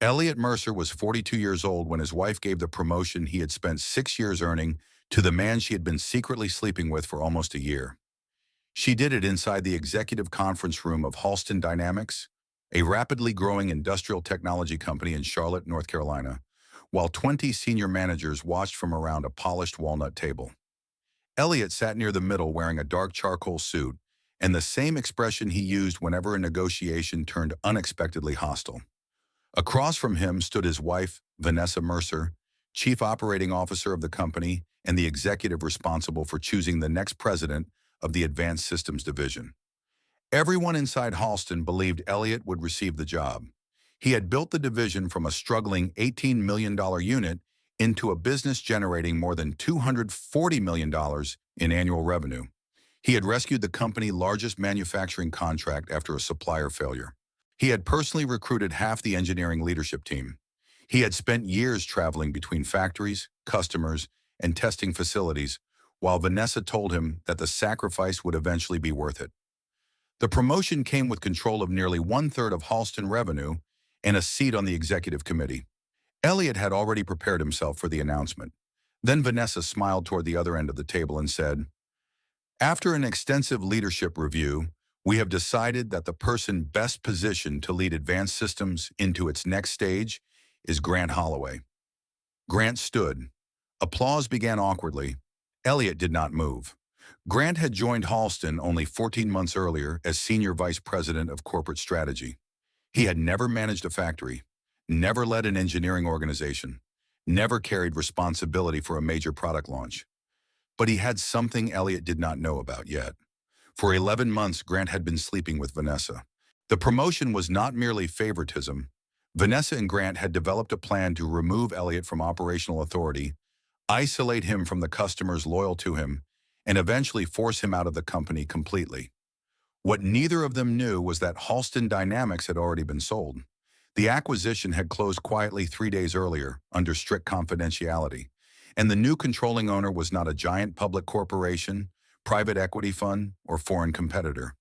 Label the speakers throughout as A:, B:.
A: Elliot Mercer was 42 years old when his wife gave the promotion he had spent 6 years earning to the man she had been secretly sleeping with for almost a year. She did it inside the executive conference room of Halston Dynamics, a rapidly growing industrial technology company in Charlotte, North Carolina, while 20 senior managers watched from around a polished walnut table. Elliot sat near the middle wearing a dark charcoal suit and the same expression he used whenever a negotiation turned unexpectedly hostile. Across from him stood his wife, Vanessa Mercer, chief operating officer of the company and the executive responsible for choosing the next president of the Advanced Systems Division. Everyone inside Halston believed Elliot would receive the job. He had built the division from a struggling $18 million unit into a business generating more than $240 million in annual revenue. He had rescued the company's largest manufacturing contract after a supplier failure. He had personally recruited half the engineering leadership team. He had spent years traveling between factories, customers, and testing facilities, while Vanessa told him that the sacrifice would eventually be worth it. The promotion came with control of nearly one-third of Halston revenue and a seat on the executive committee. Elliot had already prepared himself for the announcement. Then Vanessa smiled toward the other end of the table and said, "After an extensive leadership review, we have decided that the person best positioned to lead Advanced Systems into its next stage is Grant Holloway." Grant stood. Applause began awkwardly. Elliot did not move. Grant had joined Halston only 14 months earlier as Senior Vice President of Corporate Strategy. He had never managed a factory, never led an engineering organization, never carried responsibility for a major product launch. But he had something Elliot did not know about yet. For 11 months, Grant had been sleeping with Vanessa. The promotion was not merely favoritism. Vanessa and Grant had developed a plan to remove Elliot from operational authority, isolate him from the customers loyal to him, and eventually force him out of the company completely. What neither of them knew was that Halston Dynamics had already been sold. The acquisition had closed quietly 3 days earlier, under strict confidentiality, and the new controlling owner was not a giant public corporation, private equity fund, or foreign competitor.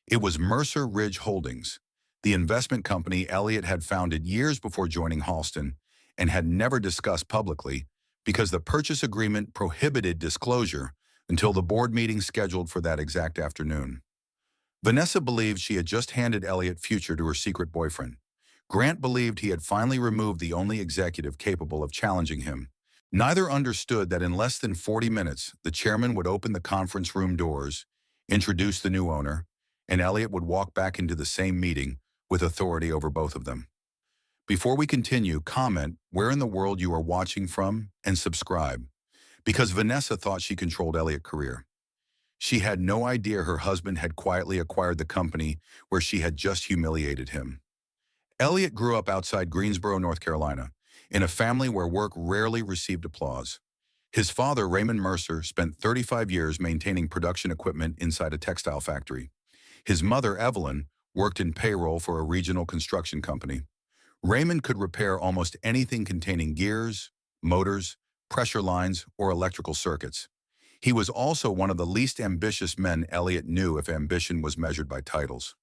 A: It was Mercer Ridge Holdings, the investment company Elliot had founded years before joining Halston and had never discussed publicly because the purchase agreement prohibited disclosure until the board meeting scheduled for that exact afternoon. Vanessa believed she had just handed Elliot future to her secret boyfriend. Grant believed he had finally removed the only executive capable of challenging him. Neither understood that in less than 40 minutes, the chairman would open the conference room doors, introduce the new owner, and Elliot would walk back into the same meeting with authority over both of them. Before we continue, comment where in the world you are watching from and subscribe, because Vanessa thought she controlled Elliot's career. She had no idea her husband had quietly acquired the company where she had just humiliated him. Elliot grew up outside Greensboro, North Carolina, in a family where work rarely received applause. His father, Raymond Mercer, spent 35 years maintaining production equipment inside a textile factory. His mother, Evelyn, worked in payroll for a regional construction company. Raymond could repair almost anything containing gears, motors, pressure lines, or electrical circuits. He was also one of the least ambitious men Elliot knew if ambition was measured by titles.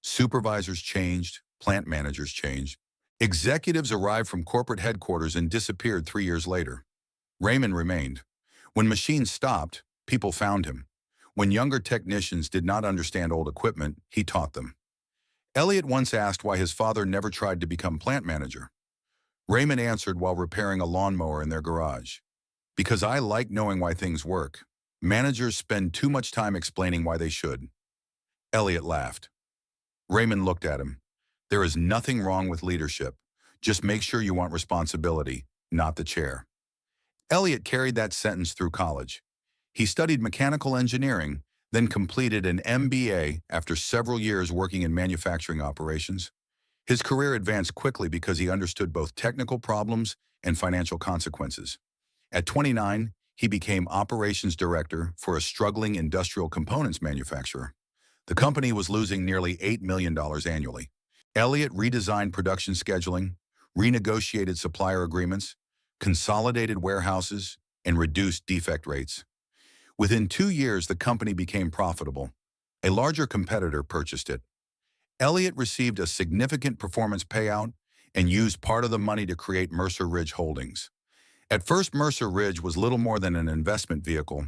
A: Supervisors changed, plant managers changed. Executives arrived from corporate headquarters and disappeared 3 years later. Raymond remained. When machines stopped, people found him. When younger technicians did not understand old equipment, he taught them. Elliot once asked why his father never tried to become plant manager. Raymond answered while repairing a lawnmower in their garage. "Because I like knowing why things work. Managers spend too much time explaining why they should." Elliot laughed. Raymond looked at him. "There is nothing wrong with leadership. Just make sure you want responsibility, not the chair." Elliot carried that sentence through college. He studied mechanical engineering, then completed an MBA after several years working in manufacturing operations. His career advanced quickly because he understood both technical problems and financial consequences. At 29, he became operations director for a struggling industrial components manufacturer. The company was losing nearly $8 million annually. Elliot redesigned production scheduling, renegotiated supplier agreements, consolidated warehouses, and reduced defect rates. Within 2 years, the company became profitable. A larger competitor purchased it. Elliot received a significant performance payout and used part of the money to create Mercer Ridge Holdings. At first, Mercer Ridge was little more than an investment vehicle.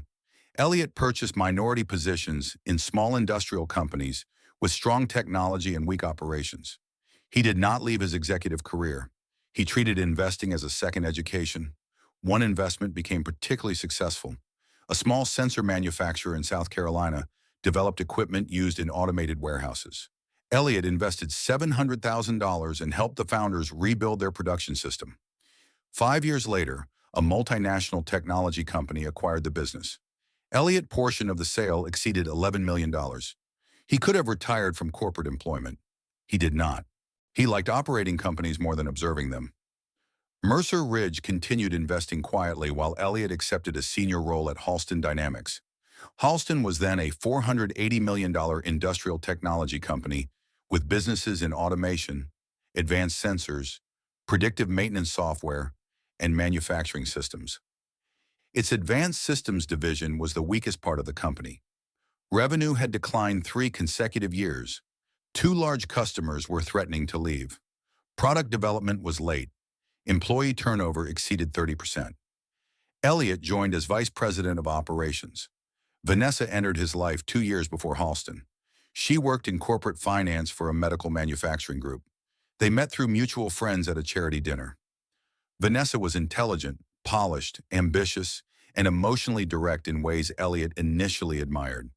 A: Elliott purchased minority positions in small industrial companies with strong technology and weak operations. He did not leave his executive career. He treated investing as a second education. One investment became particularly successful. A small sensor manufacturer in South Carolina developed equipment used in automated warehouses. Elliott invested $700,000 and helped the founders rebuild their production system. 5 years later, a multinational technology company acquired the business. Elliott's portion of the sale exceeded $11 million. He could have retired from corporate employment. He did not. He liked operating companies more than observing them. Mercer Ridge continued investing quietly while Elliott accepted a senior role at Halston Dynamics. Halston was then a $480 million industrial technology company with businesses in automation, advanced sensors, predictive maintenance software, and manufacturing systems. Its advanced systems division was the weakest part of the company. Revenue had declined 3 consecutive years. 2 large customers were threatening to leave. Product development was late. Employee turnover exceeded 30%. Elliott joined as vice president of operations. Vanessa entered his life 2 years before Halston. She worked in corporate finance for a medical manufacturing group. They met through mutual friends at a charity dinner. Vanessa was intelligent, polished, ambitious, and emotionally direct in ways Elliott initially admired.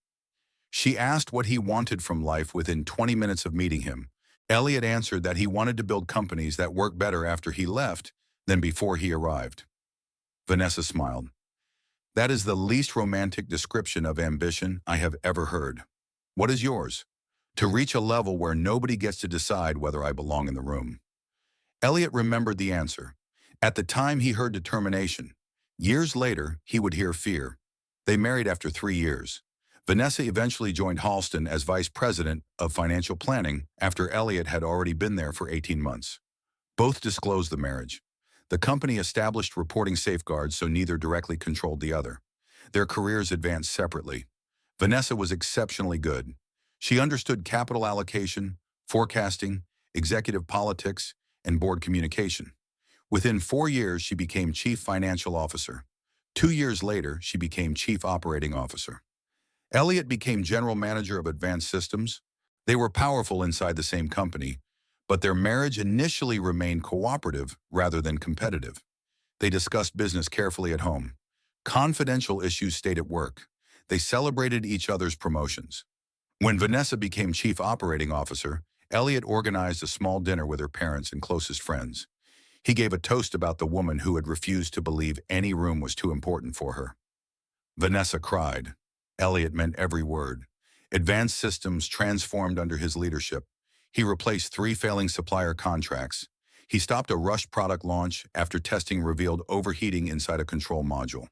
A: She asked what he wanted from life within 20 minutes of meeting him. Elliott answered that he wanted to build companies that work better after he left than before he arrived. Vanessa smiled. That is the least romantic description of ambition I have ever heard. What is yours? To reach a level where nobody gets to decide whether I belong in the room. Elliott remembered the answer. At the time, he heard determination. Years later, he would hear fear. They married after 3 years. Vanessa eventually joined Halston as vice president of financial planning after Elliott had already been there for 18 months. Both disclosed the marriage. The company established reporting safeguards so neither directly controlled the other. Their careers advanced separately. Vanessa was exceptionally good. She understood capital allocation, forecasting, executive politics, and board communication. Within 4 years, she became chief financial officer. 2 years later, she became chief operating officer. Elliott became general manager of advanced systems. They were powerful inside the same company, but their marriage initially remained cooperative rather than competitive. They discussed business carefully at home. Confidential issues stayed at work. They celebrated each other's promotions. When Vanessa became chief operating officer, Elliott organized a small dinner with her parents and closest friends. He gave a toast about the woman who had refused to believe any room was too important for her. Vanessa cried. Elliott meant every word. Advanced systems transformed under his leadership. He replaced 3 failing supplier contracts. He stopped a rushed product launch after testing revealed overheating inside a control module.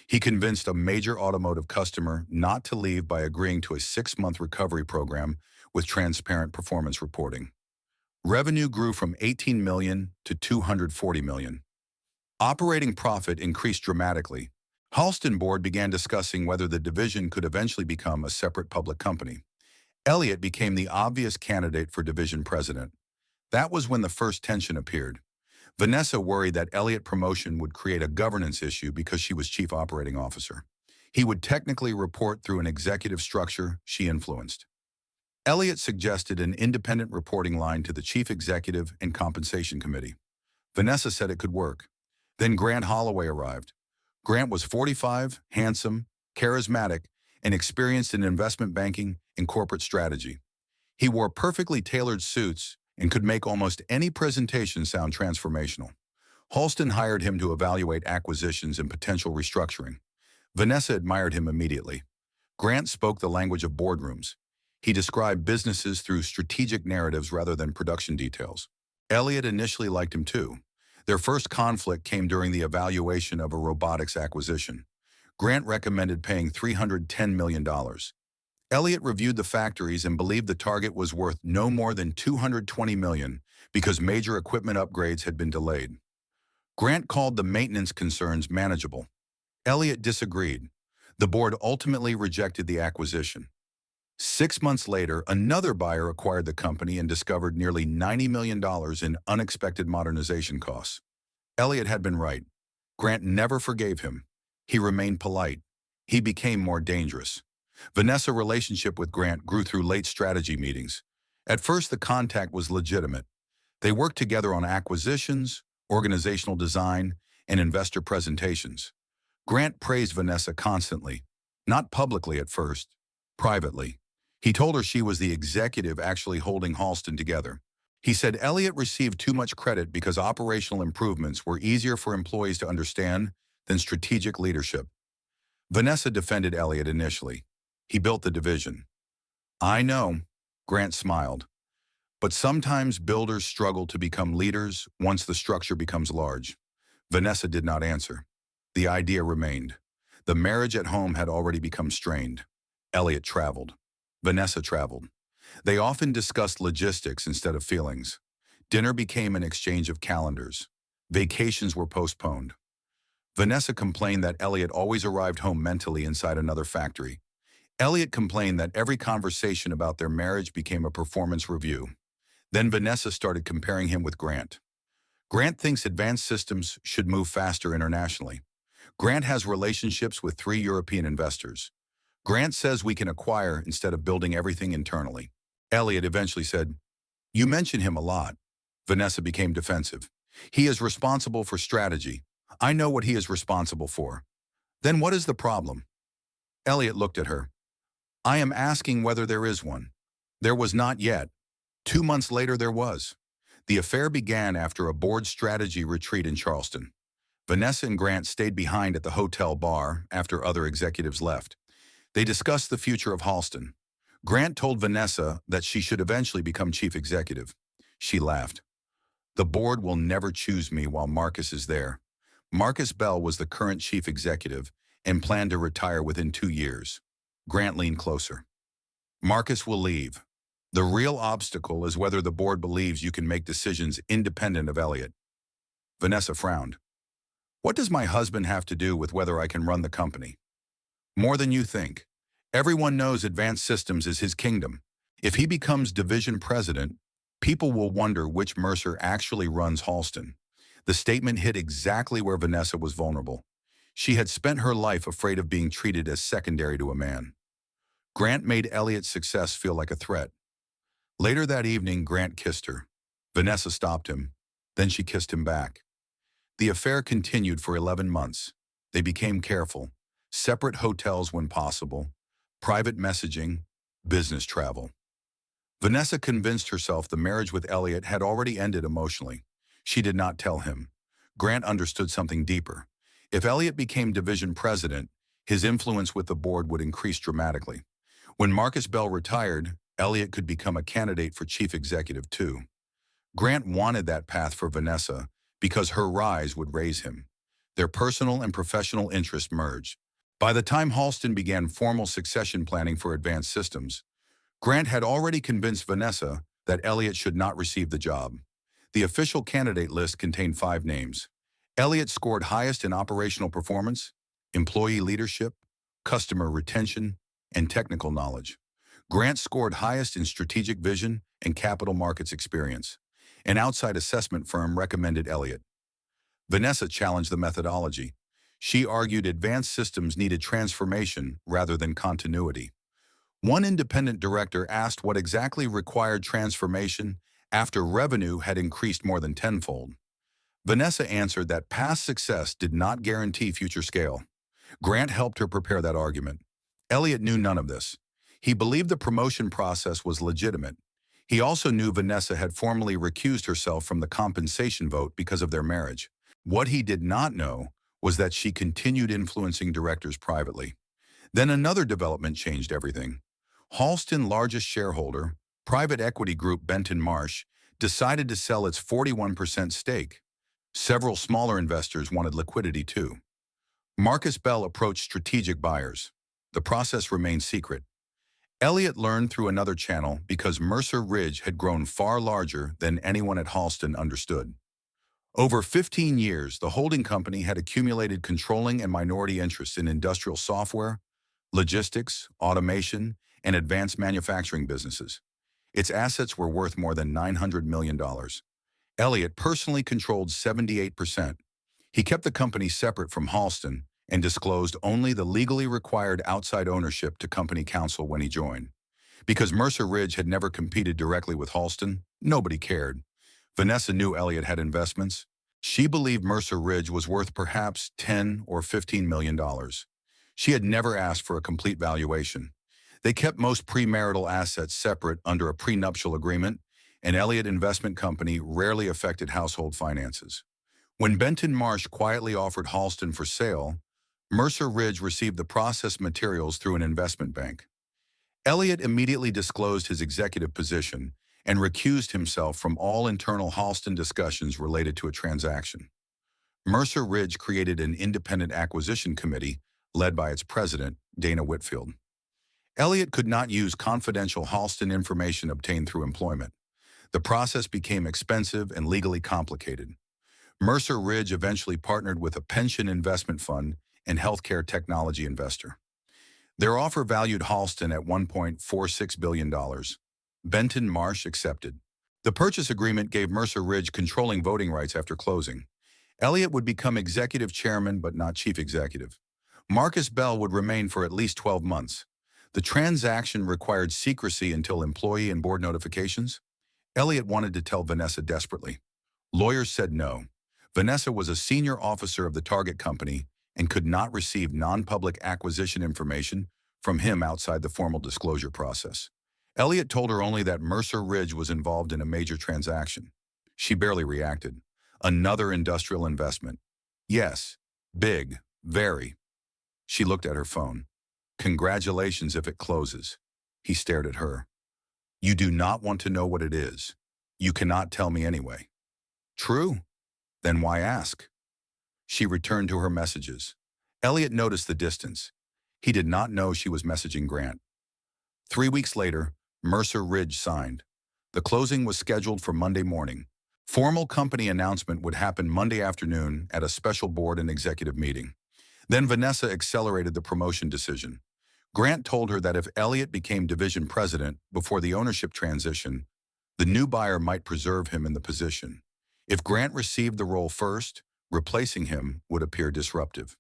A: He convinced a major automotive customer not to leave by agreeing to a 6-month recovery program with transparent performance reporting. Revenue grew from $18 million to $240 million. Operating profit increased dramatically. Halston board began discussing whether the division could eventually become a separate public company. Elliott became the obvious candidate for division president. That was when the first tension appeared. Vanessa worried that Elliott's promotion would create a governance issue because she was chief operating officer. He would technically report through an executive structure she influenced. Elliott suggested an independent reporting line to the chief executive and compensation committee. Vanessa said it could work. Then Grant Holloway arrived. Grant was 45, handsome, charismatic, and experienced in investment banking and corporate strategy. He wore perfectly tailored suits and could make almost any presentation sound transformational. Halston hired him to evaluate acquisitions and potential restructuring. Vanessa admired him immediately. Grant spoke the language of boardrooms. He described businesses through strategic narratives rather than production details. Elliott initially liked him too. Their first conflict came during the evaluation of a robotics acquisition. Grant recommended paying $310 million. Elliott reviewed the factories and believed the target was worth no more than $220 million because major equipment upgrades had been delayed. Grant called the maintenance concerns manageable. Elliott disagreed. The board ultimately rejected the acquisition. 6 months later, another buyer acquired the company and discovered nearly $90 million in unexpected modernization costs. Elliot had been right. Grant never forgave him. He remained polite. He became more dangerous. Vanessa's relationship with Grant grew through late strategy meetings. At first, the contact was legitimate. They worked together on acquisitions, organizational design, and investor presentations. Grant praised Vanessa constantly, not publicly at first, privately. He told her she was the executive actually holding Halston together. He said Elliot received too much credit because operational improvements were easier for employees to understand than strategic leadership. Vanessa defended Elliot initially. He built the division. I know, Grant smiled. But sometimes builders struggle to become leaders once the structure becomes large. Vanessa did not answer. The idea remained. The marriage at home had already become strained. Elliot traveled. Vanessa traveled. They often discussed logistics instead of feelings. Dinner became an exchange of calendars. Vacations were postponed. Vanessa complained that Elliot always arrived home mentally inside another factory. Elliot complained that every conversation about their marriage became a performance review. Then Vanessa started comparing him with Grant. Grant thinks advanced systems should move faster internationally. Grant has relationships with 3 European investors. Grant says we can acquire instead of building everything internally. Elliot eventually said, "You mention him a lot." Vanessa became defensive. "He is responsible for strategy. I know what he is responsible for." "Then what is the problem?" Elliot looked at her. "I am asking whether there is one." There was not yet. 2 months later there was. The affair began after a board strategy retreat in Charleston. Vanessa and Grant stayed behind at the hotel bar after other executives left. They discussed the future of Halston. Grant told Vanessa that she should eventually become chief executive. She laughed. "The board will never choose me while Marcus is there." Marcus Bell was the current chief executive and planned to retire within 2 years. Grant leaned closer. "Marcus will leave. The real obstacle is whether the board believes you can make decisions independent of Elliot." Vanessa frowned. "What does my husband have to do with whether I can run the company?" "More than you think. Everyone knows Advanced Systems is his kingdom. If he becomes division president, people will wonder which Mercer actually runs Halston." The statement hit exactly where Vanessa was vulnerable. She had spent her life afraid of being treated as secondary to a man. Grant made Elliot's success feel like a threat. Later that evening, Grant kissed her. Vanessa stopped him. Then she kissed him back. The affair continued for 11 months. They became careful. Separate hotels when possible. Private messaging. Business travel. Vanessa convinced herself the marriage with Elliot had already ended emotionally. She did not tell him. Grant understood something deeper. If Elliot became division president, his influence with the board would increase dramatically. When Marcus Bell retired, Elliot could become a candidate for chief executive too. Grant wanted that path for Vanessa because her rise would raise him. Their personal and professional interests merged. By the time Halston began formal succession planning for Advanced Systems, Grant had already convinced Vanessa that Elliot should not receive the job. The official candidate list contained 5 names. Elliot scored highest in operational performance, employee leadership, customer retention, and technical knowledge. Grant scored highest in strategic vision and capital markets experience. An outside assessment firm recommended Elliot. Vanessa challenged the methodology. She argued Advanced Systems needed transformation rather than continuity. One independent director asked what exactly required transformation after revenue had increased more than tenfold. Vanessa answered that past success did not guarantee future scale. Grant helped her prepare that argument. Elliot knew none of this. He believed the promotion process was legitimate. He also knew Vanessa had formally recused herself from the compensation vote because of their marriage. What he did not know was that she continued influencing directors privately. Then another development changed everything. Halston's largest shareholder, private equity group Benton Marsh, decided to sell its 41% stake. Several smaller investors wanted liquidity too. Marcus Bell approached strategic buyers. The process remained secret. Elliot learned through another channel because Mercer Ridge had grown far larger than anyone at Halston understood. Over 15 years, the holding company had accumulated controlling and minority interests in industrial software, logistics, automation, and advanced manufacturing businesses. Its assets were worth more than $900 million. Elliott personally controlled 78%. He kept the company separate from Halston and disclosed only the legally required outside ownership to company counsel when he joined. Because Mercer Ridge had never competed directly with Halston, nobody cared. Vanessa knew Elliott had investments. She believed Mercer Ridge was worth perhaps $10 or $15 million. She had never asked for a complete valuation. They kept most premarital assets separate under a prenuptial agreement, and Elliott Investment Company rarely affected household finances. When Benton Marsh quietly offered Halston for sale, Mercer Ridge received the processed materials through an investment bank. Elliott immediately disclosed his executive position and recused himself from all internal Halston discussions related to a transaction. Mercer Ridge created an independent acquisition committee led by its president, Dana Whitfield. Elliott could not use confidential Halston information obtained through employment. The process became expensive and legally complicated. Mercer Ridge eventually partnered with a pension investment fund and healthcare technology investor. Their offer valued Halston at $1.46 billion. Benton Marsh accepted. The purchase agreement gave Mercer Ridge controlling voting rights after closing. Elliott would become executive chairman but not chief executive. Marcus Bell would remain for at least 12 months. The transaction required secrecy until employee and board notifications. Elliott wanted to tell Vanessa desperately. Lawyers said no. Vanessa was a senior officer of the target company and could not receive non-public acquisition information from him outside the formal disclosure process. Elliott told her only that Mercer Ridge was involved in a major transaction. She barely reacted. Another industrial investment. Yes, big, very. She looked at her phone. Congratulations if it closes. He stared at her. You do not want to know what it is. You cannot tell me anyway. True. Then why ask? She returned to her messages. Elliott noticed the distance. He did not know she was messaging Grant. 3 weeks later, Mercer Ridge signed. The closing was scheduled for Monday morning. Formal company announcement would happen Monday afternoon at a special board and executive meeting. Then Vanessa accelerated the promotion decision. Grant told her that if Elliott became division president before the ownership transition, the new buyer might preserve him in the position. If Grant received the role first, replacing him would appear disruptive.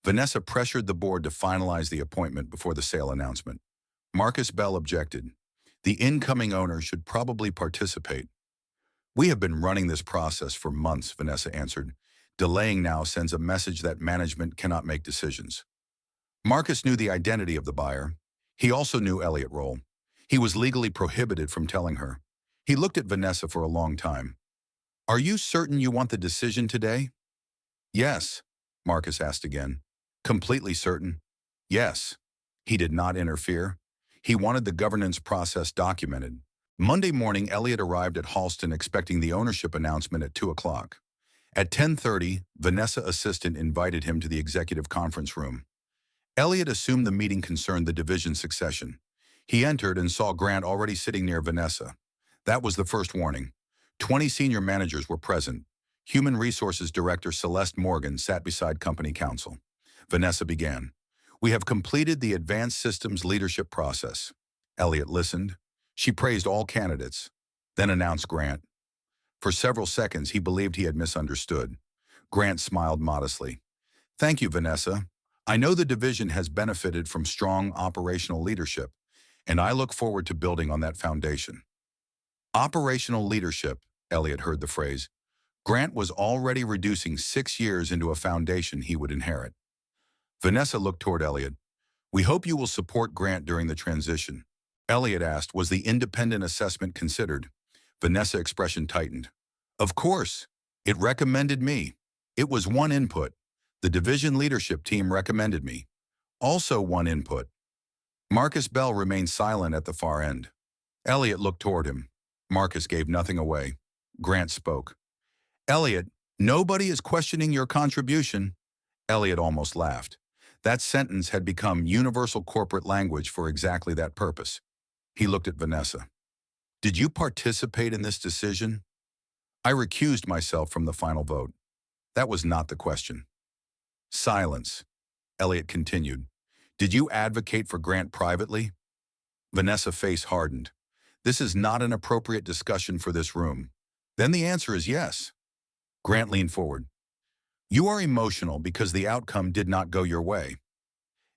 A: Vanessa pressured the board to finalize the appointment before the sale announcement. Marcus Bell objected. The incoming owner should probably participate. We have been running this process for months, Vanessa answered. Delaying now sends a message that management cannot make decisions. Marcus knew the identity of the buyer. He also knew Elliott role. He was legally prohibited from telling her. He looked at Vanessa for a long time. Are you certain you want the decision today? Yes, Marcus asked again. Completely certain? Yes. He did not interfere. He wanted the governance process documented. Monday morning, Elliott arrived at Halston expecting the ownership announcement at 2 o'clock. At 10:30, Vanessa's assistant invited him to the executive conference room. Elliott assumed the meeting concerned the division succession. He entered and saw Grant already sitting near Vanessa. That was the first warning. 20 senior managers were present. Human Resources Director Celeste Morgan sat beside company counsel. Vanessa began. We have completed the advanced systems leadership process. Elliott listened. She praised all candidates, then announced Grant. For several seconds, he believed he had misunderstood. Grant smiled modestly. Thank you, Vanessa. I know the division has benefited from strong operational leadership, and I look forward to building on that foundation. Operational leadership, Elliott heard the phrase. Grant was already reducing 6 years into a foundation he would inherit. Vanessa looked toward Elliott. We hope you will support Grant during the transition. Elliott asked, was the independent assessment considered? Vanessa's expression tightened. Of course. It recommended me. It was one input. The division leadership team recommended me. Also one input. Marcus Bell remained silent at the far end. Elliott looked toward him. Marcus gave nothing away. Grant spoke. Elliott, nobody is questioning your contribution. Elliott almost laughed. That sentence had become universal corporate language for exactly that purpose. He looked at Vanessa. Did you participate in this decision? I recused myself from the final vote. That was not the question. Silence. Elliott continued. Did you advocate for Grant privately? Vanessa's face hardened. This is not an appropriate discussion for this room. Then the answer is yes. Grant leaned forward. You are emotional because the outcome did not go your way.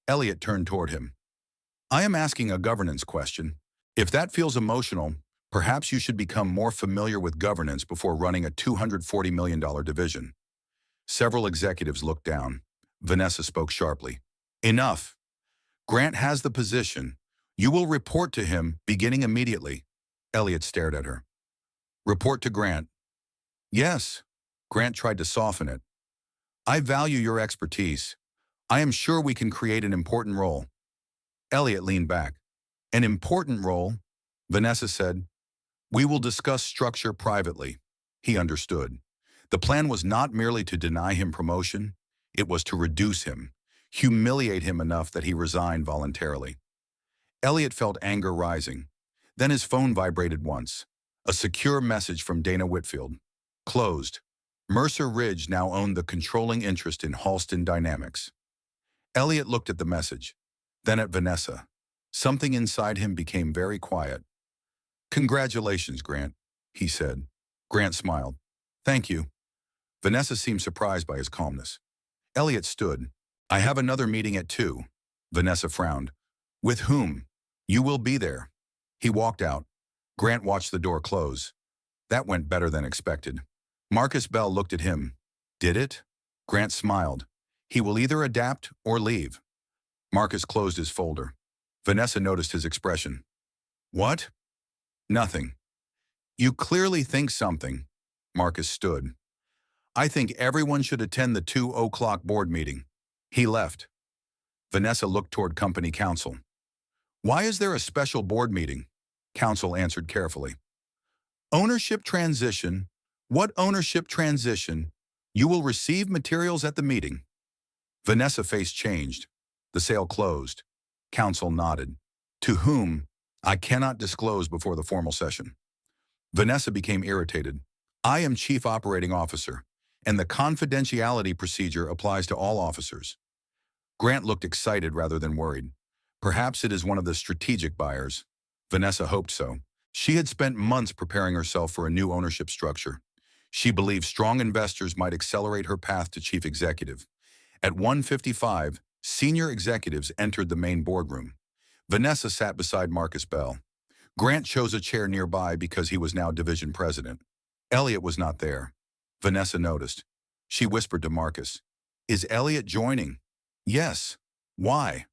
A: Elliot turned toward him. I am asking a governance question. If that feels emotional, perhaps you should become more familiar with governance before running a $240 million division. Several executives looked down. Vanessa spoke sharply. Enough. Grant has the position. You will report to him beginning immediately. Elliot stared at her. Report to Grant. Yes. Grant tried to soften it. I value your expertise. I am sure we can create an important role. Elliot leaned back. An important role? Vanessa said. We will discuss structure privately. He understood. The plan was not merely to deny him promotion, it was to reduce him, humiliate him enough that he resigned voluntarily. Elliot felt anger rising. Then his phone vibrated once. A secure message from Dana Whitfield. Closed. Mercer Ridge now owned the controlling interest in Halston Dynamics. Elliot looked at the message, then at Vanessa. Something inside him became very quiet. Congratulations, Grant, he said. Grant smiled. Thank you. Vanessa seemed surprised by his calmness. Elliot stood. I have another meeting at 2. Vanessa frowned. With whom? You will be there. He walked out. Grant watched the door close. That went better than expected. Marcus Bell looked at him. Did it? Grant smiled. He will either adapt or leave. Marcus closed his folder. Vanessa noticed his expression. What? Nothing. You clearly think something. Marcus stood. I think everyone should attend the 2:00 board meeting. He left. Vanessa looked toward company counsel. Why is there a special board meeting? Counsel answered carefully. Ownership transition. What ownership transition? You will receive materials at the meeting. Vanessa's face changed. The sale closed. Counsel nodded. To whom? I cannot disclose before the formal session. Vanessa became irritated. I am Chief Operating Officer, and the confidentiality procedure applies to all officers. Grant looked excited rather than worried. Perhaps it is one of the strategic buyers. Vanessa hoped so. She had spent months preparing herself for a new ownership structure. She believed strong investors might accelerate her path to chief executive. At 1:55, senior executives entered the main boardroom. Vanessa sat beside Marcus Bell. Grant chose a chair nearby because he was now division president. Elliot was not there. Vanessa noticed. She whispered to Marcus, Is Elliot joining? Yes. Why?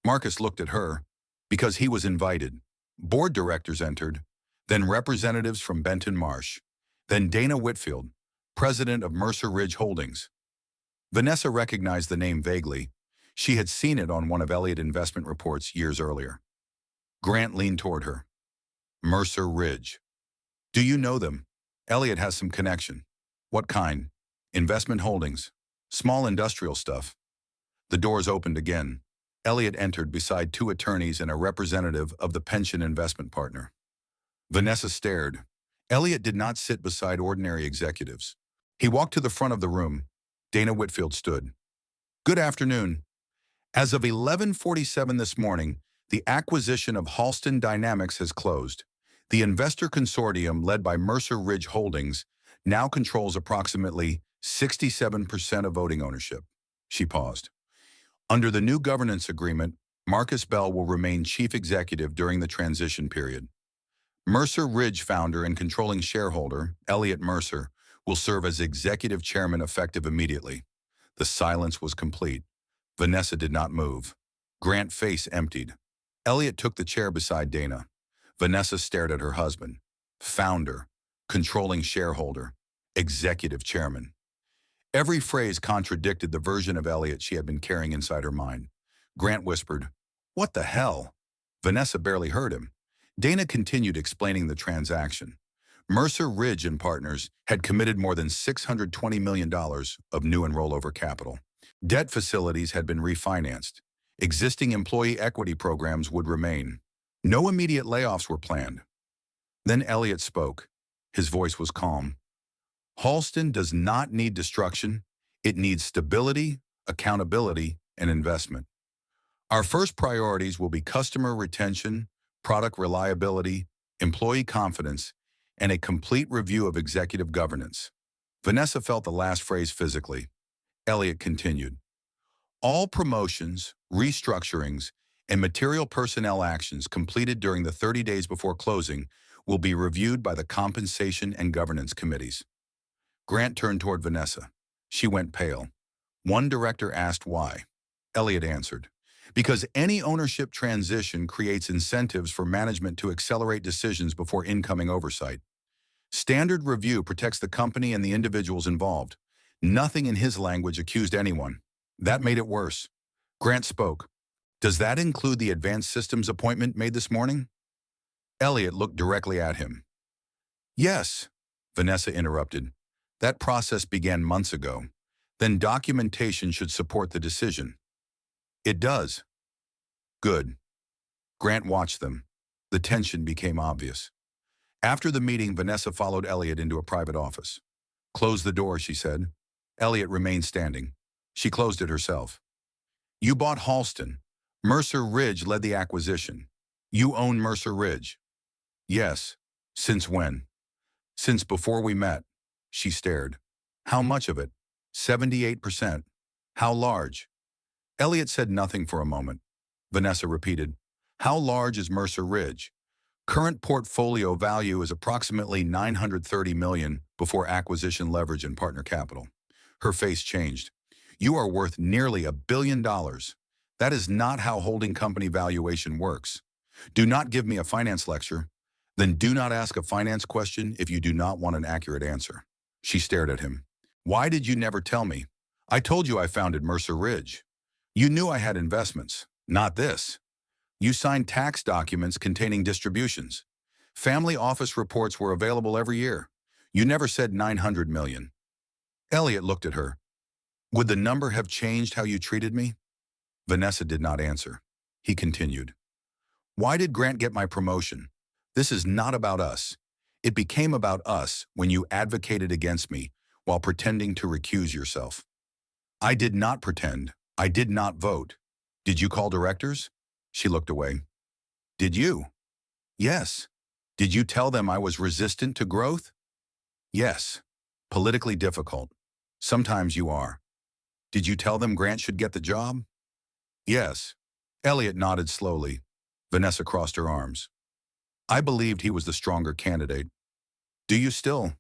A: Marcus looked at her. Because he was invited. Board directors entered, then representatives from Benton Marsh, then Dana Whitfield, president of Mercer Ridge Holdings. Vanessa recognized the name vaguely. She had seen it on one of Elliot investment reports years earlier. Grant leaned toward her. Mercer Ridge. Do you know them? Elliot has some connection. What kind? Investment holdings. Small industrial stuff. The doors opened again. Elliot entered beside 2 attorneys and a representative of the pension investment partner. Vanessa stared. Elliot did not sit beside ordinary executives. He walked to the front of the room. Dana Whitfield stood. Good afternoon. As of 11:47 this morning, the acquisition of Halston Dynamics has closed. The investor consortium led by Mercer Ridge Holdings now controls approximately 67% of voting ownership. She paused. Under the new governance agreement, Marcus Bell will remain chief executive during the transition period. Mercer Ridge founder and controlling shareholder, Elliot Mercer, will serve as executive chairman effective immediately. The silence was complete. Vanessa did not move. Grant's face emptied. Elliot took the chair beside Dana. Vanessa stared at her husband. Founder, controlling shareholder, executive chairman. Every phrase contradicted the version of Elliot she had been carrying inside her mind. Grant whispered, What the hell? Vanessa barely heard him. Dana continued explaining the transaction. Mercer Ridge and Partners had committed more than $620 million of new and rollover capital. Debt facilities had been refinanced. Existing employee equity programs would remain. No immediate layoffs were planned. Then Elliot spoke. His voice was calm. Halston does not need destruction. It needs stability, accountability, and investment. Our first priorities will be customer retention, product reliability, employee confidence, and a complete review of executive governance. Vanessa felt the last phrase physically. Elliot continued. All promotions, restructurings, and material personnel actions completed during the 30 days before closing will be reviewed by the Compensation and Governance Committees. Grant turned toward Vanessa. She went pale. One director asked why. Elliot answered, because any ownership transition creates incentives for management to accelerate decisions before incoming oversight. Standard review protects the company and the individuals involved. Nothing in his language accused anyone. That made it worse. Grant spoke. Does that include the advanced systems appointment made this morning? Elliot looked directly at him. Yes, Vanessa interrupted. That process began months ago. Then documentation should support the decision. It does. Good. Grant watched them. The tension became obvious. After the meeting, Vanessa followed Elliot into a private office. Close the door, she said. Elliot remained standing. She closed it herself. You bought Halston. Mercer Ridge led the acquisition. You own Mercer Ridge. Yes. Since when? Since before we met. She stared. How much of it? 78%. How large? Elliot said nothing for a moment. Vanessa repeated. How large is Mercer Ridge? Current portfolio value is approximately $930 million before acquisition leverage and partner capital. Her face changed. You are worth nearly $1 billion. That is not how holding company valuation works. Do not give me a finance lecture. Then do not ask a finance question if you do not want an accurate answer. She stared at him. Why did you never tell me? I told you I founded Mercer Ridge. You knew I had investments, not this. You signed tax documents containing distributions. Family office reports were available every year. You never said 900 million. Elliot looked at her. Would the number have changed how you treated me? Vanessa did not answer. He continued. Why did Grant get my promotion? This is not about us. It became about us when you advocated against me while pretending to recuse yourself. I did not pretend. I did not vote. Did you call directors? She looked away. Did you? Yes. Did you tell them I was resistant to growth? Yes. Politically difficult. Sometimes you are. Did you tell them Grant should get the job? Yes. Elliot nodded slowly. Vanessa crossed her arms. I believed he was the stronger candidate. Do you still?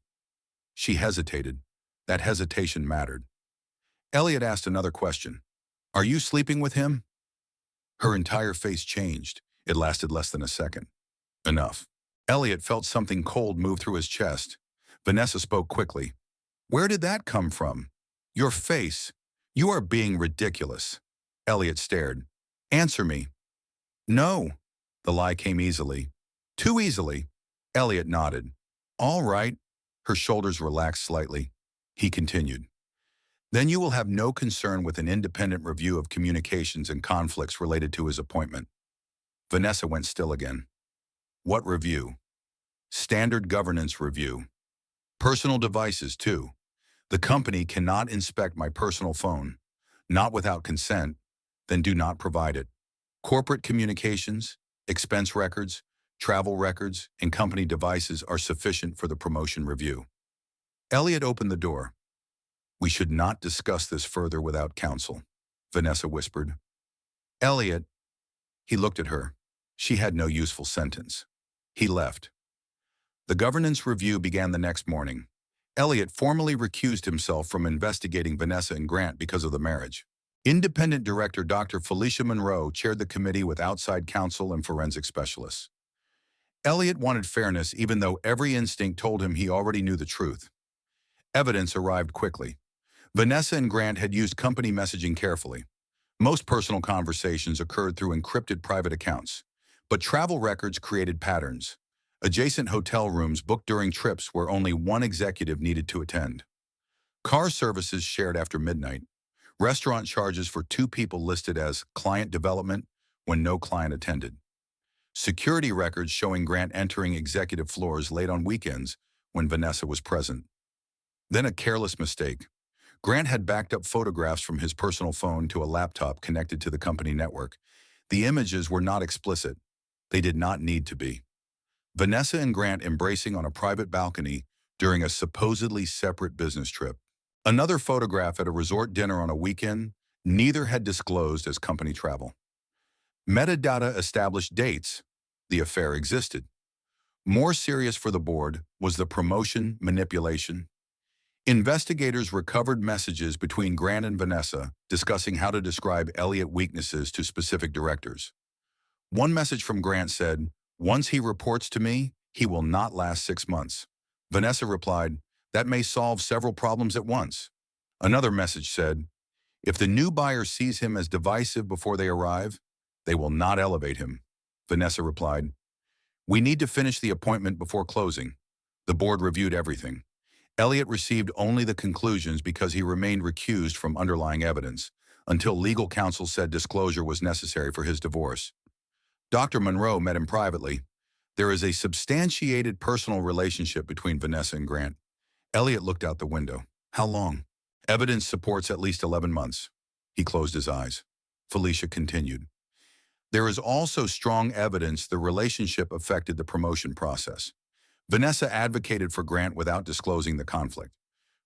A: She hesitated. That hesitation mattered. Elliot asked another question. Are you sleeping with him? Her entire face changed. It lasted less than a second. Enough. Elliot felt something cold move through his chest. Vanessa spoke quickly. Where did that come from? Your face. You are being ridiculous. Elliot stared. Answer me. No. The lie came easily. Too easily. Elliot nodded. All right. Her shoulders relaxed slightly. He continued. Then you will have no concern with an independent review of communications and conflicts related to his appointment. Vanessa went still again. What review? Standard governance review. Personal devices, too. The company cannot inspect my personal phone. Not without consent, then do not provide it. Corporate communications, expense records, travel records, and company devices are sufficient for the promotion review. Elliot opened the door. We should not discuss this further without counsel, Vanessa whispered. Elliot. He looked at her. She had no useful sentence. He left. The governance review began the next morning. Elliot formally recused himself from investigating Vanessa and Grant because of the marriage. Independent director Dr. Felicia Monroe chaired the committee with outside counsel and forensic specialists. Elliot wanted fairness even though every instinct told him he already knew the truth. Evidence arrived quickly. Vanessa and Grant had used company messaging carefully. Most personal conversations occurred through encrypted private accounts, but travel records created patterns. Adjacent hotel rooms booked during trips where only one executive needed to attend. Car services shared after midnight. Restaurant charges for 2 people listed as client development when no client attended. Security records showing Grant entering executive floors late on weekends when Vanessa was present. Then a careless mistake. Grant had backed up photographs from his personal phone to a laptop connected to the company network. The images were not explicit. They did not need to be. Vanessa and Grant embracing on a private balcony during a supposedly separate business trip. Another photograph at a resort dinner on a weekend, neither had disclosed as company travel. Metadata established dates. The affair existed. More serious for the board was the promotion manipulation. Investigators recovered messages between Grant and Vanessa discussing how to describe Elliot weaknesses to specific directors. One message from Grant said, "Once he reports to me, he will not last 6 months." Vanessa replied, "That may solve several problems at once." Another message said, "If the new buyer sees him as divisive before they arrive, they will not elevate him." Vanessa replied, "We need to finish the appointment before closing." The board reviewed everything. Elliot received only the conclusions because he remained recused from underlying evidence until legal counsel said disclosure was necessary for his divorce. Dr. Monroe met him privately. There is a substantiated personal relationship between Vanessa and Grant. Elliot looked out the window. How long? Evidence supports at least 11 months. He closed his eyes. Felicia continued. There is also strong evidence the relationship affected the promotion process. Vanessa advocated for Grant without disclosing the conflict.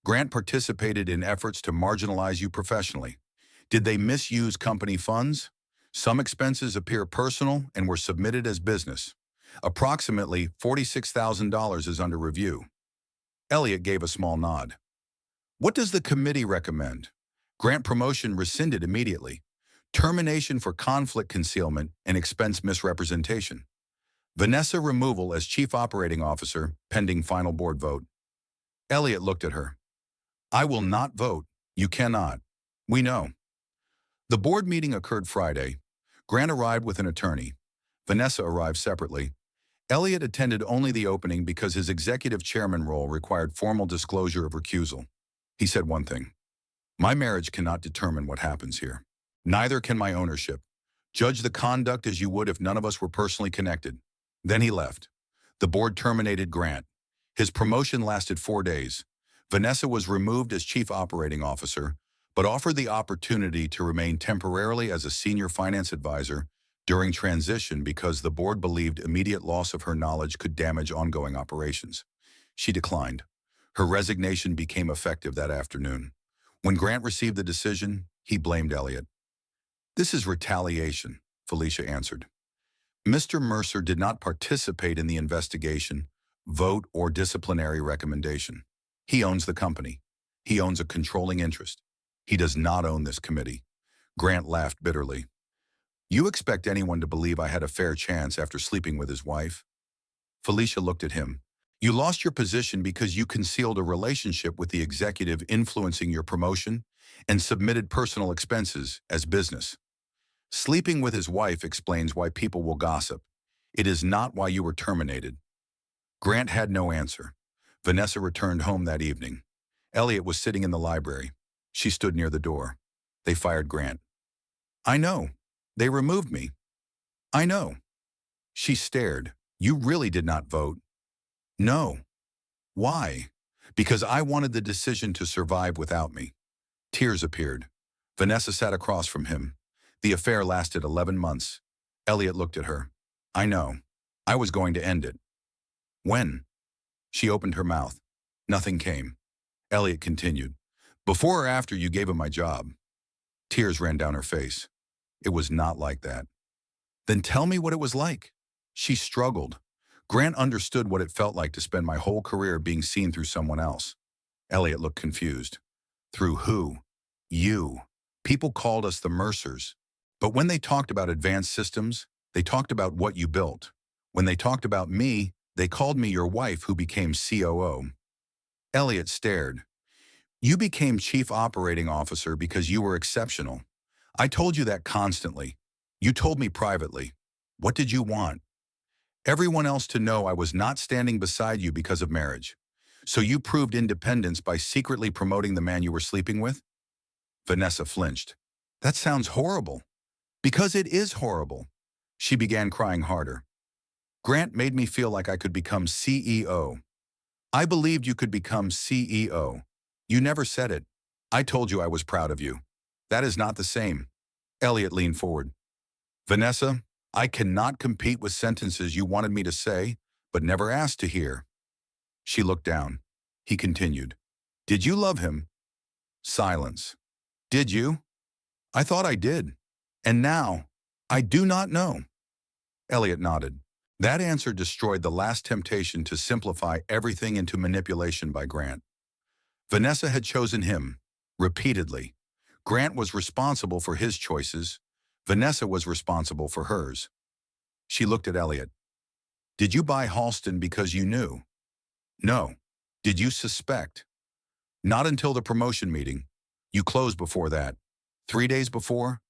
A: Grant participated in efforts to marginalize you professionally. Did they misuse company funds? Some expenses appear personal and were submitted as business. Approximately $46,000 is under review. Elliot gave a small nod. What does the committee recommend? Grant promotion rescinded immediately. Termination for conflict concealment and expense misrepresentation. Vanessa removal as chief operating officer pending final board vote. Elliot looked at her. I will not vote. You cannot. We know. The board meeting occurred Friday. Grant arrived with an attorney. Vanessa arrived separately. Elliot attended only the opening because his executive chairman role required formal disclosure of recusal. He said one thing. My marriage cannot determine what happens here. Neither can my ownership. Judge the conduct as you would if none of us were personally connected. Then he left. The board terminated Grant. His promotion lasted 4 days. Vanessa was removed as chief operating officer, but offered the opportunity to remain temporarily as a senior finance advisor during transition because the board believed immediate loss of her knowledge could damage ongoing operations. She declined. Her resignation became effective that afternoon. When Grant received the decision, he blamed Elliot. This is retaliation, Felicia answered. Mr. Mercer did not participate in the investigation, vote, or disciplinary recommendation. He owns the company. He owns a controlling interest. He does not own this committee. Grant laughed bitterly. You expect anyone to believe I had a fair chance after sleeping with his wife? Felicia looked at him. You lost your position because you concealed a relationship with the executive influencing your promotion and submitted personal expenses as business. Sleeping with his wife explains why people will gossip. It is not why you were terminated. Grant had no answer. Vanessa returned home that evening. Elliot was sitting in the library. She stood near the door. They fired Grant. I know. They removed me. I know. She stared. You really did not vote. No. Why? Because I wanted the decision to survive without me. Tears appeared. Vanessa sat across from him. The affair lasted 11 months. Elliot looked at her. I know. I was going to end it. When? She opened her mouth. Nothing came. Elliot continued. Before or after you gave him my job? Tears ran down her face. It was not like that. Then tell me what it was like. She struggled. Grant understood what it felt like to spend my whole career being seen through someone else. Elliot looked confused. Through who? You. People called us the Mercers. But when they talked about advanced systems, they talked about what you built. When they talked about me, they called me your wife who became COO. Elliot stared. You became chief operating officer because you were exceptional. I told you that constantly. You told me privately. What did you want? Everyone else to know I was not standing beside you because of marriage. So you proved independence by secretly promoting the man you were sleeping with? Vanessa flinched. That sounds horrible. Because it is horrible. She began crying harder. Grant made me feel like I could become CEO. I believed you could become CEO. You never said it. I told you I was proud of you. That is not the same. Elliot leaned forward. Vanessa, I cannot compete with sentences you wanted me to say, but never asked to hear. She looked down. He continued. Did you love him? Silence. Did you? I thought I did. And now, I do not know. Elliot nodded. That answer destroyed the last temptation to simplify everything into manipulation by Grant. Vanessa had chosen him, repeatedly. Grant was responsible for his choices. Vanessa was responsible for hers. She looked at Elliot. Did you buy Halston because you knew? No. Did you suspect? Not until the promotion meeting. You closed before that. 3 days before?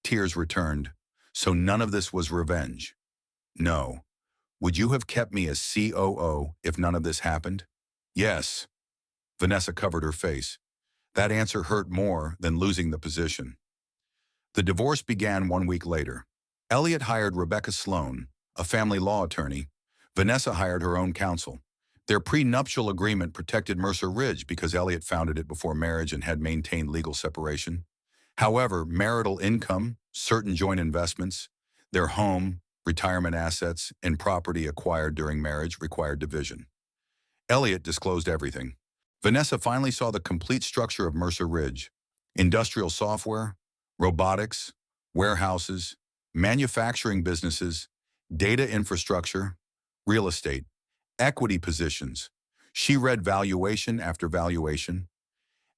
A: Tears returned. So none of this was revenge. No. Would you have kept me as COO if none of this happened? Yes. Vanessa covered her face. That answer hurt more than losing the position. The divorce began 1 week later. Elliot hired Rebecca Sloan, a family law attorney. Vanessa hired her own counsel. Their prenuptial agreement protected Mercer Ridge because Elliot founded it before marriage and had maintained legal separation. However, marital income, certain joint investments, their home, retirement assets, and property acquired during marriage required division. Elliot disclosed everything. Vanessa finally saw the complete structure of Mercer Ridge: industrial software, robotics, warehouses, manufacturing businesses, data infrastructure, real estate, equity positions. She read valuation after valuation.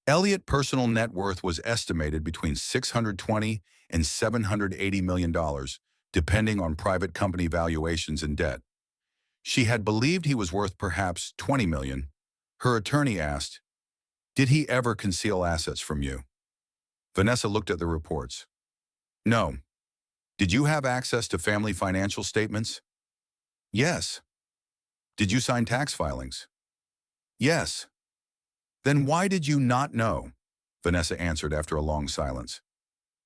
A: Elliot's personal net worth was estimated between $620 and $780 million, depending on private company valuations and debt. She had believed he was worth perhaps $20 million. Her attorney asked, "Did he ever conceal assets from you?" Vanessa looked at the reports. No. Did you have access to family financial statements? Yes. Did you sign tax filings? Yes. Then why did you not know? Vanessa answered after a long silence.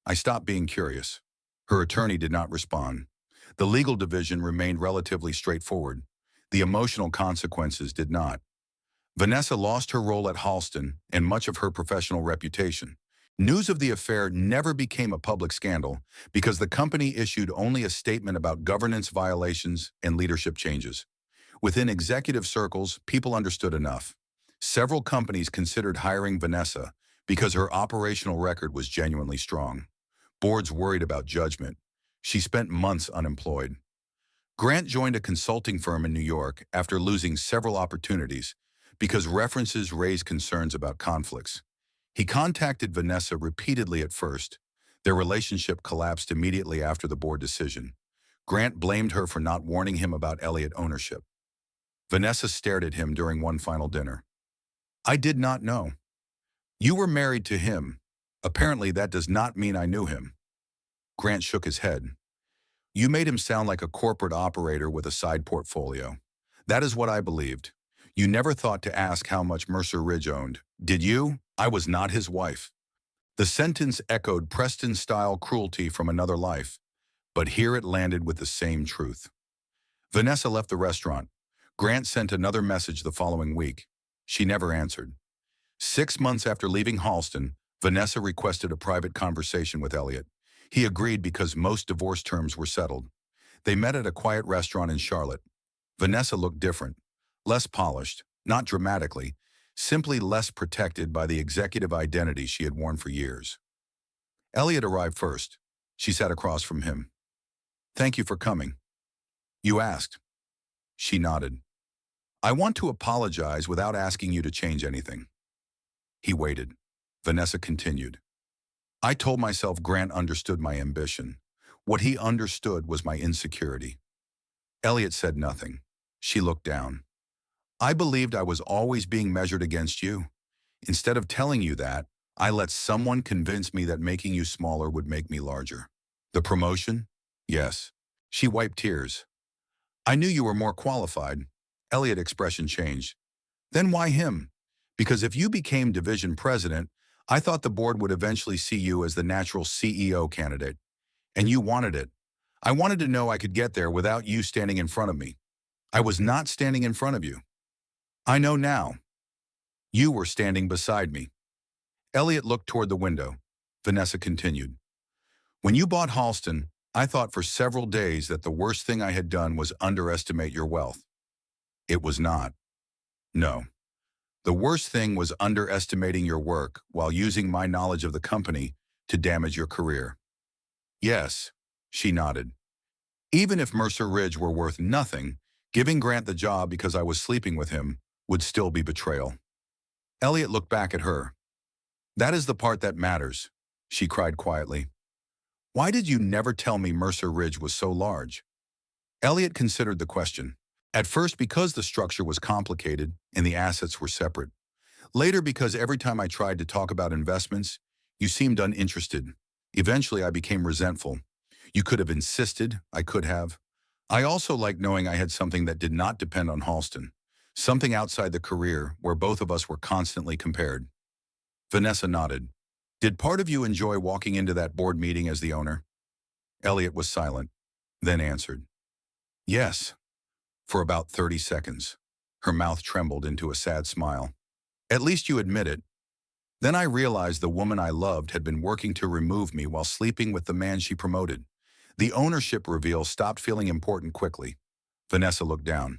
A: I stopped being curious. Her attorney did not respond. The legal division remained relatively straightforward. The emotional consequences did not. Vanessa lost her role at Halston and much of her professional reputation. News of the affair never became a public scandal because the company issued only a statement about governance violations and leadership changes. Within executive circles, people understood enough. Several companies considered hiring Vanessa because her operational record was genuinely strong. Boards worried about judgment. She spent months unemployed. Grant joined a consulting firm in New York after losing several opportunities because references raised concerns about conflicts. He contacted Vanessa repeatedly at first. Their relationship collapsed immediately after the board decision. Grant blamed her for not warning him about Elliot ownership. Vanessa stared at him during one final dinner. I did not know. You were married to him. Apparently that does not mean I knew him. Grant shook his head. You made him sound like a corporate operator with a side portfolio. That is what I believed. You never thought to ask how much Mercer Ridge owned. Did you? I was not his wife. The sentence echoed Preston-style cruelty from another life, but here it landed with the same truth. Vanessa left the restaurant. Grant sent another message the following week. She never answered. 6 months after leaving Halston, Vanessa requested a private conversation with Elliot. He agreed because most divorce terms were settled. They met at a quiet restaurant in Charlotte. Vanessa looked different, less polished, not dramatically, simply less protected by the executive identity she had worn for years. Elliot arrived first. She sat across from him. Thank you for coming. You asked. She nodded. I want to apologize without asking you to change anything. He waited. Vanessa continued. I told myself Grant understood my ambition. What he understood was my insecurity. Elliot said nothing. She looked down. I believed I was always being measured against you. Instead of telling you that, I let someone convince me that making you smaller would make me larger. The promotion? Yes. She wiped tears. I knew you were more qualified. Elliot's expression changed. Then why him? Because if you became division president, I thought the board would eventually see you as the natural CEO candidate. And you wanted it. I wanted to know I could get there without you standing in front of me. I was not standing in front of you. I know now. You were standing beside me. Elliot looked toward the window. Vanessa continued. When you bought Halston, I thought for several days that the worst thing I had done was underestimate your wealth. It was not. No. The worst thing was underestimating your work while using my knowledge of the company to damage your career. Yes, she nodded. Even if Mercer Ridge were worth nothing, giving Grant the job because I was sleeping with him would still be betrayal. Elliot looked back at her. That is the part that matters, she cried quietly. Why did you never tell me Mercer Ridge was so large? Elliot considered the question. At first because the structure was complicated and the assets were separate. Later because every time I tried to talk about investments, you seemed uninterested. Eventually I became resentful. You could have insisted, I could have. I also liked knowing I had something that did not depend on Halston. Something outside the career where both of us were constantly compared. Vanessa nodded. Did part of you enjoy walking into that board meeting as the owner? Elliot was silent, then answered. Yes. For about 30 seconds. Her mouth trembled into a sad smile. At least you admit it. Then I realized the woman I loved had been working to remove me while sleeping with the man she promoted. The ownership reveal stopped feeling important quickly. Vanessa looked down.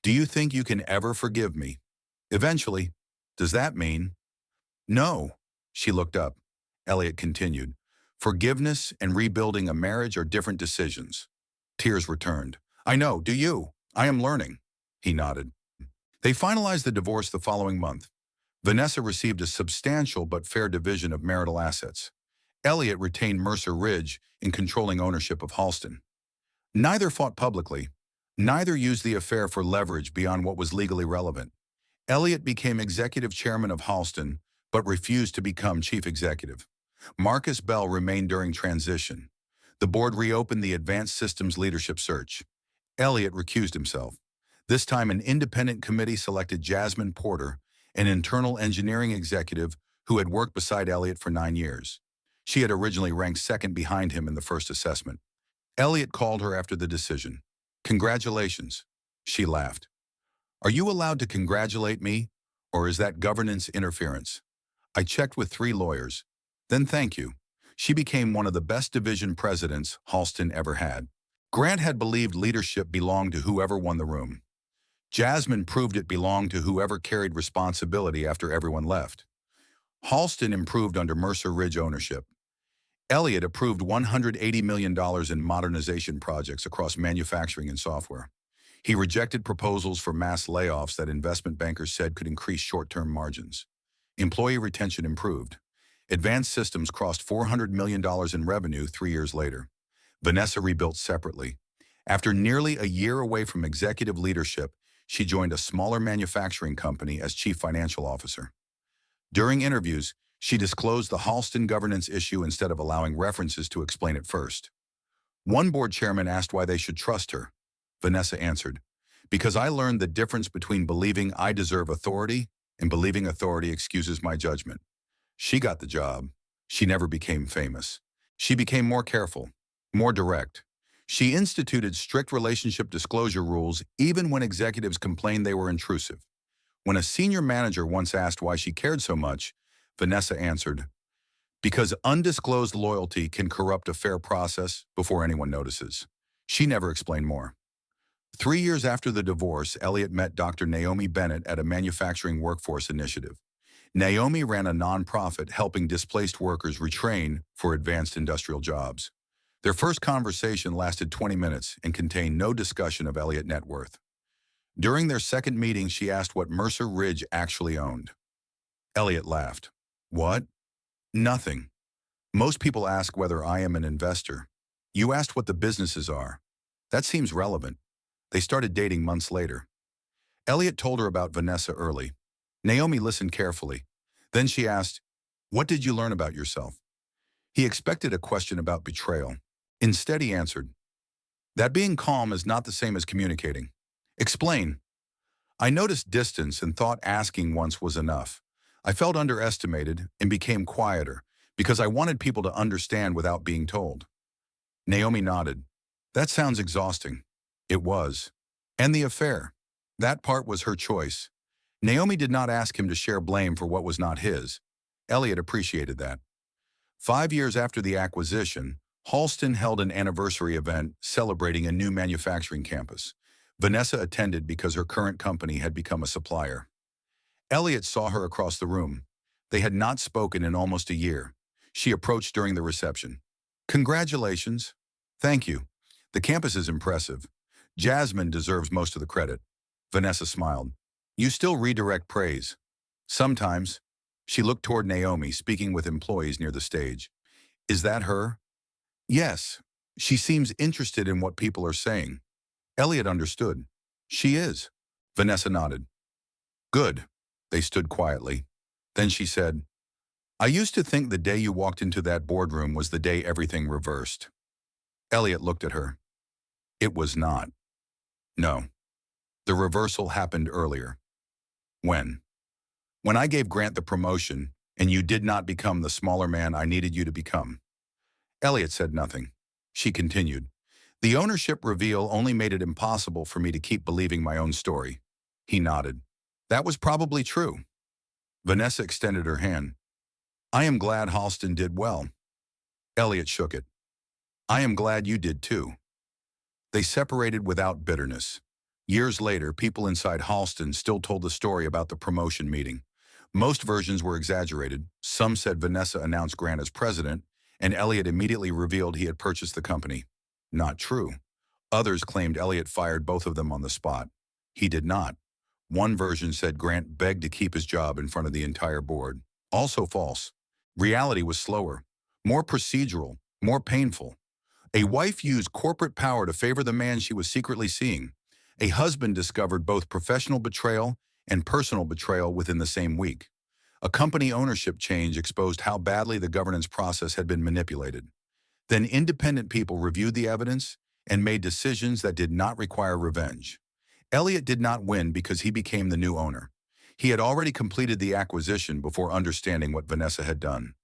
A: Do you think you can ever forgive me? Eventually. Does that mean? No. She looked up. Elliot continued. Forgiveness and rebuilding a marriage are different decisions. Tears returned. I know, do you? I am learning. He nodded. They finalized the divorce the following month. Vanessa received a substantial but fair division of marital assets. Elliot retained Mercer Ridge in controlling ownership of Halston. Neither fought publicly. Neither used the affair for leverage beyond what was legally relevant. Elliot became executive chairman of Halston, but refused to become chief executive. Marcus Bell remained during transition. The board reopened the advanced systems leadership search. Elliot recused himself. This time an independent committee selected Jasmine Porter, an internal engineering executive who had worked beside Elliot for 9 years. She had originally ranked second behind him in the first assessment. Elliot called her after the decision. Congratulations, she laughed. Are you allowed to congratulate me, or is that governance interference? I checked with 3 lawyers. Then thank you. She became one of the best division presidents Halston ever had. Grant had believed leadership belonged to whoever won the room. Jasmine proved it belonged to whoever carried responsibility after everyone left. Halston improved under Mercer Ridge ownership. Elliot approved $180 million in modernization projects across manufacturing and software. He rejected proposals for mass layoffs that investment bankers said could increase short-term margins. Employee retention improved. Advanced Systems crossed $400 million in revenue 3 years later. Vanessa rebuilt separately. After nearly a year away from executive leadership, she joined a smaller manufacturing company as chief financial officer. During interviews, she disclosed the Halston governance issue instead of allowing references to explain it first. One board chairman asked why they should trust her. Vanessa answered, because I learned the difference between believing I deserve authority and believing authority excuses my judgment. She got the job. She never became famous. She became more careful, more direct. She instituted strict relationship disclosure rules even when executives complained they were intrusive. When a senior manager once asked why she cared so much, Vanessa answered, because undisclosed loyalty can corrupt a fair process before anyone notices. She never explained more. 3 years after the divorce, Elliot met Dr. Naomi Bennett at a manufacturing workforce initiative. Naomi ran a nonprofit helping displaced workers retrain for advanced industrial jobs. Their first conversation lasted 20 minutes and contained no discussion of Elliot net worth. During their second meeting, she asked what Mercer Ridge actually owned. Elliot laughed. What? Nothing. Most people ask whether I am an investor. You asked what the businesses are. That seems relevant. They started dating months later. Elliot told her about Vanessa early. Naomi listened carefully. Then she asked, what did you learn about yourself? He expected a question about betrayal. Instead, he answered, that being calm is not the same as communicating. Explain. I noticed distance and thought asking once was enough. I felt underestimated and became quieter because I wanted people to understand without being told. Naomi nodded. That sounds exhausting. It was. And the affair. That part was her choice. Naomi did not ask him to share blame for what was not his. Elliot appreciated that. 5 years after the acquisition, Halston held an anniversary event celebrating a new manufacturing campus. Vanessa attended because her current company had become a supplier. Elliot saw her across the room. They had not spoken in almost a year. She approached during the reception. "Congratulations." "Thank you. The campus is impressive. Jasmine deserves most of the credit." Vanessa smiled. "You still redirect praise." "Sometimes." She looked toward Naomi, speaking with employees near the stage. "Is that her?" "Yes. She seems interested in what people are saying." Elliot understood. "She is." Vanessa nodded. "Good." They stood quietly. Then she said, "I used to think the day you walked into that boardroom was the day everything reversed." Elliot looked at her. "It was not." "No. The reversal happened earlier." "When?" "When I gave Grant the promotion, and you did not become the smaller man I needed you to become." Elliot said nothing. She continued, "The ownership reveal only made it impossible for me to keep believing my own story." He nodded. "That was probably true." Vanessa extended her hand. "I am glad Halston did well." Elliot shook it. "I am glad you did too." They separated without bitterness. Years later, people inside Halston still told the story about the promotion meeting. Most versions were exaggerated. Some said Vanessa announced Grant as president, and Elliot immediately revealed he had purchased the company. Not true. Others claimed Elliot fired both of them on the spot. He did not. One version said Grant begged to keep his job in front of the entire board. Also false. Reality was slower, more procedural, more painful. A wife used corporate power to favor the man she was secretly seeing. A husband discovered both professional betrayal and personal betrayal within the same week. A company ownership change exposed how badly the governance process had been manipulated. Then independent people reviewed the evidence and made decisions that did not require revenge. Elliot did not win because he became the new owner. He had already completed the acquisition before understanding what Vanessa had done.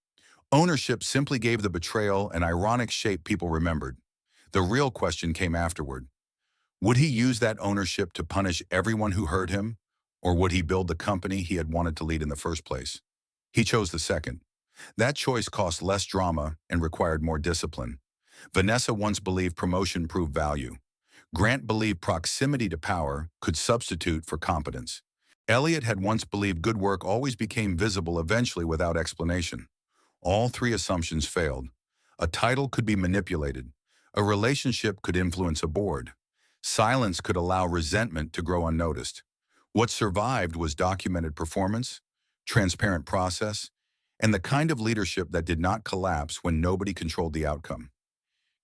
A: Ownership simply gave the betrayal an ironic shape people remembered. The real question came afterward. Would he use that ownership to punish everyone who hurt him, or would he build the company he had wanted to lead in the first place? He chose the second. That choice cost less drama and required more discipline. Vanessa once believed promotion proved value. Grant believed proximity to power could substitute for competence. Elliot had once believed good work always became visible eventually without explanation. All three assumptions failed. A title could be manipulated. A relationship could influence a board. Silence could allow resentment to grow unnoticed. What survived was documented performance, transparent process, and the kind of leadership that did not collapse when nobody controlled the outcome.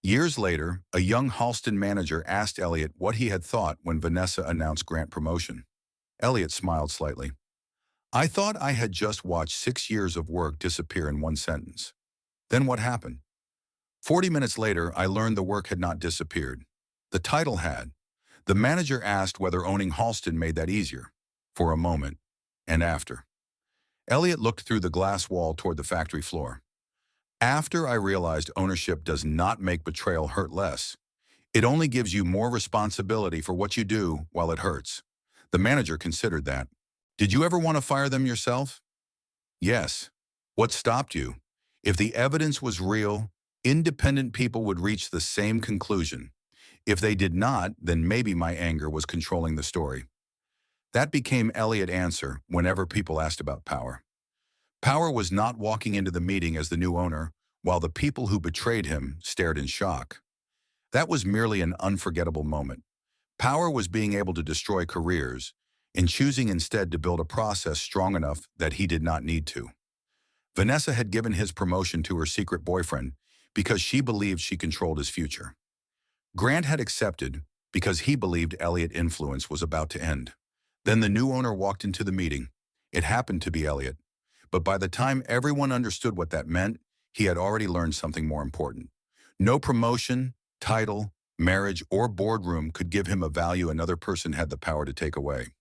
A: Years later, a young Halston manager asked Elliot what he had thought when Vanessa announced Grant promotion. Elliot smiled slightly. "I thought I had just watched 6 years of work disappear in one sentence. Then what happened? 40 minutes later, I learned the work had not disappeared. The title had. The manager asked whether owning Halston made that easier. For a moment. And after." Elliot looked through the glass wall toward the factory floor. "After I realized ownership does not make betrayal hurt less. It only gives you more responsibility for what you do while it hurts." The manager considered that. "Did you ever want to fire them yourself?" "Yes." "What stopped you?" "If the evidence was real, independent people would reach the same conclusion. If they did not, then maybe my anger was controlling the story." That became Elliot's answer whenever people asked about power. Power was not walking into the meeting as the new owner, while the people who betrayed him stared in shock. That was merely an unforgettable moment. Power was being able to destroy careers and choosing instead to build a process strong enough that he did not need to. Vanessa had given his promotion to her secret boyfriend because she believed she controlled his future. Grant had accepted because he believed Elliot's influence was about to end. Then the new owner walked into the meeting. It happened to be Elliot. But by the time everyone understood what that meant, he had already learned something more important. No promotion, title, marriage, or boardroom could give him a value another person had the power to take away.